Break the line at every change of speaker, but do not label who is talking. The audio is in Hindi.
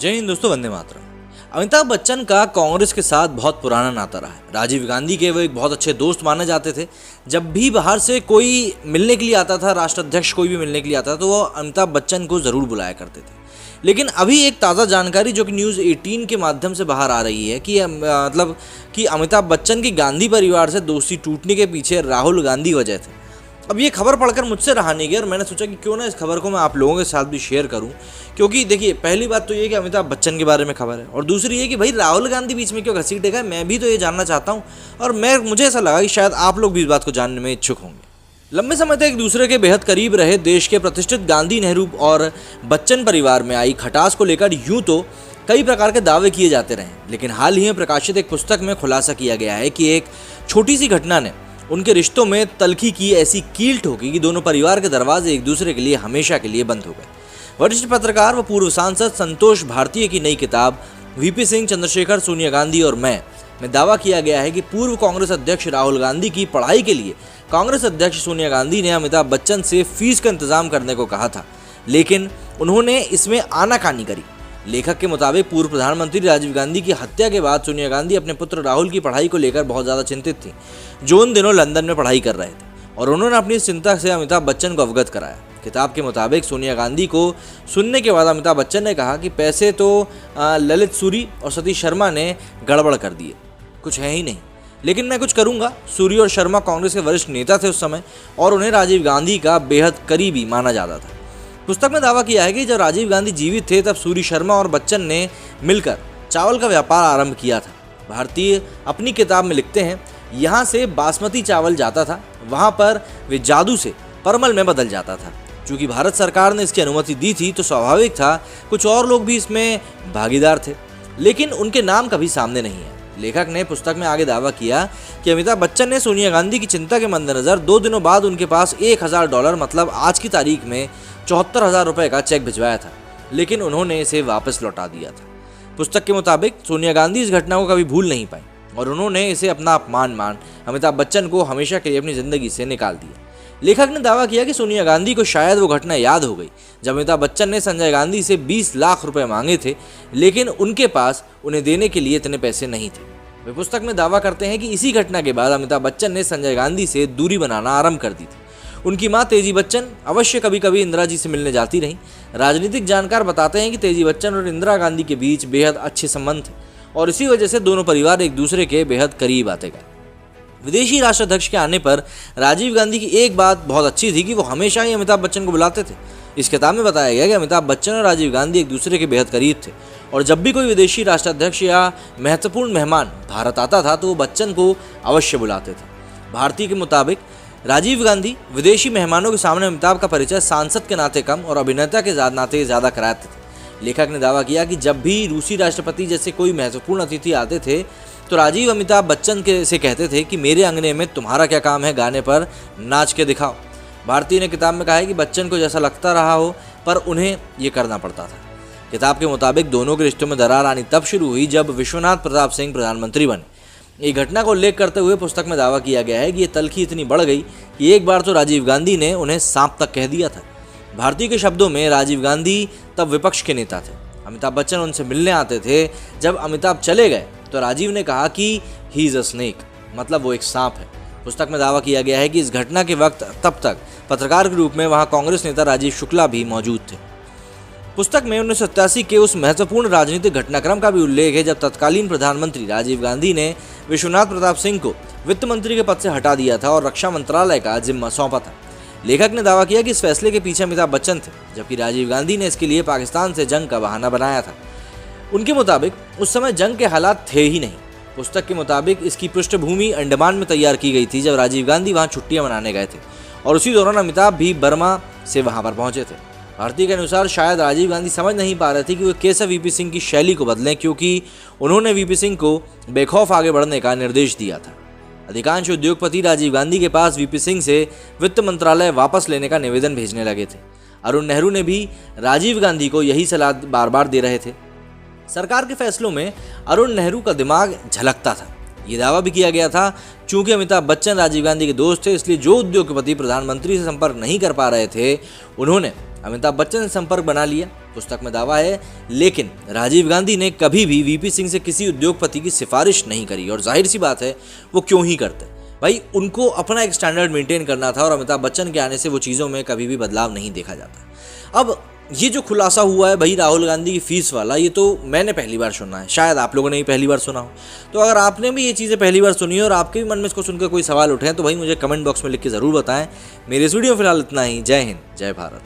जय हिंद दोस्तों, वंदे मातरम। अमिताभ बच्चन का कांग्रेस के साथ बहुत पुराना नाता रहा है। राजीव गांधी के वो एक बहुत अच्छे दोस्त माने जाते थे। जब भी बाहर से कोई मिलने के लिए आता था, राष्ट्राध्यक्ष कोई भी मिलने के लिए आता था, तो वो अमिताभ बच्चन को ज़रूर बुलाया करते थे। लेकिन अभी एक ताज़ा जानकारी जो कि न्यूज़ 18 के माध्यम से बाहर आ रही है कि अमिताभ बच्चन की गांधी परिवार से दोस्ती टूटने के पीछे राहुल गांधी वजह थे। अब ये खबर पढ़कर मुझसे रहा नहीं गया और मैंने सोचा कि क्यों ना इस खबर को मैं आप लोगों के साथ भी शेयर करूं, क्योंकि देखिए, पहली बात तो ये कि अमिताभ बच्चन के बारे में खबर है और दूसरी ये कि भाई राहुल गांधी बीच में क्यों घसीटेगा, मैं भी तो ये जानना चाहता हूं और मुझे ऐसा लगा कि शायद आप लोग भी इस बात को जानने में इच्छुक होंगे। लंबे समय तक एक दूसरे के बेहद करीब रहे देश के प्रतिष्ठित गांधी, नेहरू और बच्चन परिवार में आई खटास को लेकर यूं तो कई प्रकार के दावे किए जाते रहे, लेकिन हाल ही में प्रकाशित एक पुस्तक में खुलासा किया गया है कि एक छोटी सी घटना ने उनके रिश्तों में तल्खी की ऐसी कील ठोकी कि दोनों परिवार के दरवाजे एक दूसरे के लिए हमेशा के लिए बंद हो गए। वरिष्ठ पत्रकार व पूर्व सांसद संतोष भारतीय की नई किताब वीपी सिंह, चंद्रशेखर, सोनिया गांधी और मैं में दावा किया गया है कि पूर्व कांग्रेस अध्यक्ष राहुल गांधी की पढ़ाई के लिए कांग्रेस अध्यक्ष सोनिया गांधी ने अमिताभ बच्चन से फीस का इंतजाम करने को कहा था, लेकिन उन्होंने इसमें आनाकानी करी। लेखक के मुताबिक पूर्व प्रधानमंत्री राजीव गांधी की हत्या के बाद सोनिया गांधी अपने पुत्र राहुल की पढ़ाई को लेकर बहुत ज़्यादा चिंतित थी, जो उन दिनों लंदन में पढ़ाई कर रहे थे, और उन्होंने अपनी इस चिंता से अमिताभ बच्चन को अवगत कराया। किताब के मुताबिक सोनिया गांधी को सुनने के बाद अमिताभ बच्चन ने कहा कि पैसे तो ललित सूरी और सतीश शर्मा ने गड़बड़ कर दिए, कुछ है ही नहीं, लेकिन मैं कुछ करूंगा। सूरी और शर्मा कांग्रेस के वरिष्ठ नेता थे उस समय और उन्हें राजीव गांधी का बेहद करीबी माना जाता था। पुस्तक में दावा किया है कि जब राजीव गांधी जीवित थे तब सूरी, शर्मा और बच्चन ने मिलकर चावल का व्यापार आरंभ किया था। भारतीय अपनी किताब में लिखते हैं, यहाँ से बासमती चावल जाता था, वहाँ पर वे जादू से परमल में बदल जाता था। चूँकि भारत सरकार ने इसकी अनुमति दी थी तो स्वाभाविक था कुछ और लोग भी इसमें भागीदार थे, लेकिन उनके नाम कभी सामने नहीं है। लेखक ने पुस्तक में आगे दावा किया कि अमिताभ बच्चन ने सोनिया गांधी की चिंता के मद्देनजर 2 दिनों बाद उनके पास $1000 मतलब आज की तारीख में 74,000 रुपये का चेक भिजवाया था, लेकिन उन्होंने इसे वापस लौटा दिया था। पुस्तक के मुताबिक सोनिया गांधी इस घटना को कभी भूल नहीं पाई और उन्होंने इसे अपना अपमान मान अमिताभ बच्चन को हमेशा के लिए अपनी ज़िंदगी से निकाल दिया। लेखक ने दावा किया कि सोनिया गांधी को शायद वो घटना याद हो गई जब अमिताभ बच्चन ने संजय गांधी से 20 लाख रुपए मांगे थे, लेकिन उनके पास उन्हें देने के लिए इतने पैसे नहीं थे। वे पुस्तक में दावा करते हैं कि इसी घटना के बाद अमिताभ बच्चन ने संजय गांधी से दूरी बनाना आरंभ कर दी थी। उनकी मां तेजी बच्चन अवश्य कभी कभी इंदिरा जी से मिलने जाती रहीं। राजनीतिक जानकार बताते हैं कि तेजी बच्चन और इंदिरा गांधी के बीच बेहद अच्छे संबंध थे और इसी वजह से दोनों परिवार एक दूसरे के बेहद करीब आते गए। विदेशी राष्ट्राध्यक्ष के आने पर राजीव गांधी की एक बात बहुत अच्छी थी कि वो हमेशा ही अमिताभ बच्चन को बुलाते थे। इस किताब में बताया गया कि अमिताभ बच्चन और राजीव गांधी एक दूसरे के बेहद करीब थे और जब भी कोई विदेशी राष्ट्राध्यक्ष या महत्वपूर्ण मेहमान भारत आता था तो वो बच्चन को अवश्य बुलाते थे। भारतीय के मुताबिक राजीव गांधी विदेशी मेहमानों के सामने अमिताभ का परिचय सांसद के नाते कम और अभिनेता के नाते ज़्यादा कराते थे। लेखक ने दावा किया कि जब भी रूसी राष्ट्रपति जैसे कोई महत्वपूर्ण अतिथि आते थे तो राजीव अमिताभ बच्चन से कहते थे कि मेरे अंगने में तुम्हारा क्या काम है, गाने पर नाच के दिखाओ। भारतीय ने किताब में कहा है कि बच्चन को जैसा लगता रहा हो पर उन्हें ये करना पड़ता था। किताब के मुताबिक दोनों के रिश्तों में दरार आनी तब शुरू हुई जब विश्वनाथ प्रताप सिंह प्रधानमंत्री बने। एक घटना को उल्लेख करते हुए पुस्तक में दावा किया गया है कि ये तल्खी इतनी बढ़ गई कि एक बार तो राजीव गांधी ने उन्हें सांप तक कह दिया था। भारतीय के शब्दों में राजीव गांधी तब विपक्ष के नेता थे। अमिताभ बच्चन उनसे मिलने आते थे। जब अमिताभ चले गए तो राजीव ने कहा कि ही इज़ अ स्नेक, मतलब वो एक सांप है। पुस्तक में दावा किया गया है कि इस घटना के वक्त तब तक पत्रकार के रूप में वहाँ कांग्रेस नेता राजीव शुक्ला भी मौजूद थे। पुस्तक में 1987 के उस महत्वपूर्ण राजनीतिक घटनाक्रम का भी उल्लेख है जब तत्कालीन प्रधानमंत्री राजीव गांधी ने विश्वनाथ प्रताप सिंह को वित्त मंत्री के पद से हटा दिया था और रक्षा मंत्रालय का जिम्मा सौंपा था। लेखक ने दावा किया कि इस फैसले के पीछे अमिताभ बच्चन थे, जबकि राजीव गांधी ने इसके लिए पाकिस्तान से जंग का बहाना बनाया था। उनके मुताबिक उस समय जंग के हालात थे ही नहीं। पुस्तक के मुताबिक इसकी पृष्ठभूमि अंडमान में तैयार की गई थी जब राजीव गांधी वहाँ छुट्टियाँ मनाने गए थे और उसी दौरान अमिताभ भी बर्मा से वहाँ पर पहुँचे थे। भारतीय के अनुसार शायद राजीव गांधी समझ नहीं पा रहे थे कि वे कैसे वीपी सिंह की शैली को बदलें, क्योंकि उन्होंने वीपी सिंह को बेखौफ आगे बढ़ने का निर्देश दिया था। अधिकांश उद्योगपति राजीव गांधी के पास वीपी सिंह से वित्त मंत्रालय वापस लेने का निवेदन भेजने लगे थे। अरुण नेहरू ने भी राजीव गांधी को यही सलाह बार बार दे रहे थे। सरकार के फैसलों में अरुण नेहरू का दिमाग झलकता था। ये दावा भी किया गया था चूंकि अमिताभ बच्चन राजीव गांधी के दोस्त थे, इसलिए जो उद्योगपति प्रधानमंत्री से संपर्क नहीं कर पा रहे थे उन्होंने अमिताभ बच्चन ने संपर्क बना लिया, पुस्तक में दावा है, लेकिन राजीव गांधी ने कभी भी वीपी सिंह से किसी उद्योगपति की सिफारिश नहीं करी और जाहिर सी बात है वो क्यों ही करते भाई, उनको अपना एक स्टैंडर्ड मेंटेन करना था और अमिताभ बच्चन के आने से वो चीज़ों में कभी भी बदलाव नहीं देखा जाता। अब ये जो खुलासा हुआ है भाई राहुल गांधी की फीस वाला, ये तो मैंने पहली बार सुना है, शायद आप लोगों ने भी पहली बार सुना हो। तो अगर आपने भी ये चीज़ें पहली बार सुनी हो और आपके भी मन में इसको सुनकर कोई सवाल उठे हैं तो भाई मुझे कमेंट बॉक्स में लिख के ज़रूर बताएं। मेरे इस वीडियो में फिलहाल इतना ही। जय हिंद, जय भारत।